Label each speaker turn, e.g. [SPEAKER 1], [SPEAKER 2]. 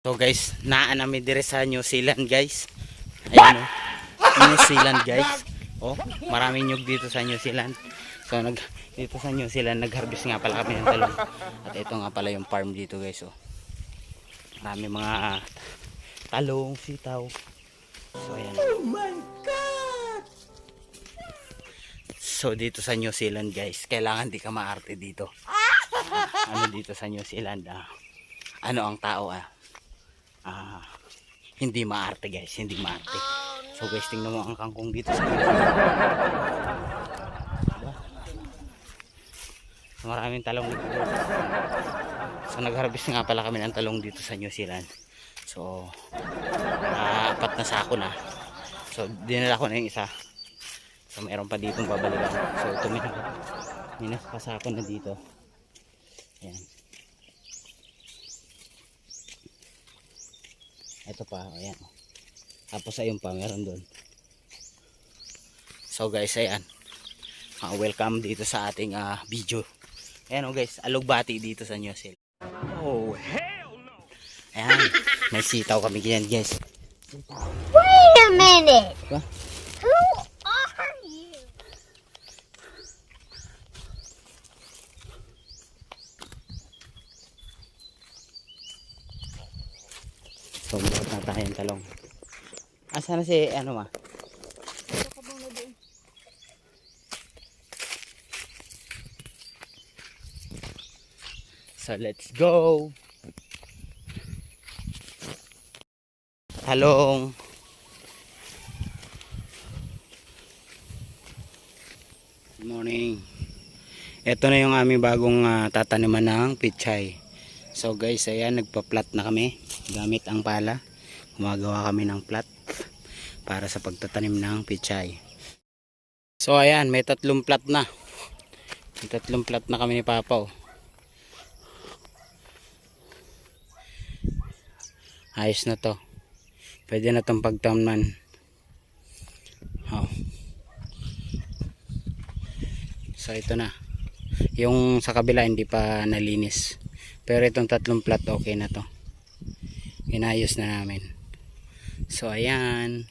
[SPEAKER 1] So guys, naa namin dire sa New Zealand guys. Ayan New Zealand guys. Oh, maraming nyug dito sa New Zealand. So dito sa New Zealand nag-harvest nga pala kami ng talong. At ito nga pala yung farm dito guys. Oh. Marami mga talong, sitaw. So ayan. Oh my God! So dito sa New Zealand guys, kailangan di ka maarte dito. Ano dito sa New Zealand ano ang tao hindi maarte guys, hindi maarte. So guys, tingnan mo ang kangkong dito sa diba? Maraming talong dito. So nag-harvest nga pala kami ng talong dito sa New Zealand. So 4 na sako na. So dinala ko na yung isa. So mayroon pa ditong babalikan. So ito minas pasako na dito. Ayan. Ito pa, ayan. Tapos ayun pa, meron doon. So guys, ayan. Welcome dito sa ating video. Ayan guys, alugbati dito sa New Zealand. Oh, hell no! Ayan, may sitaw kami ganyan guys.
[SPEAKER 2] Wait a minute!
[SPEAKER 1] Diba?
[SPEAKER 2] Who are you?
[SPEAKER 1] So, buhat na tayong talong. Asa na si, ano ma? So, let's go! Talong! Good morning! Ito na yung aming bagong tataniman ng pichay. So guys, ayan, nagpa-plat na kami gamit ang pala. Gumagawa kami ng plat para sa pagtatanim ng pichay. So ayan, may 3 plat na. May 3 plat na kami ni Papa. Oh. Ayos na to. Pwede na tong pagtamnan. Oh. So ito na. Yung sa kabila hindi pa nalinis. Pero itong 3 plat okay na to. Inayos na namin. So ayan.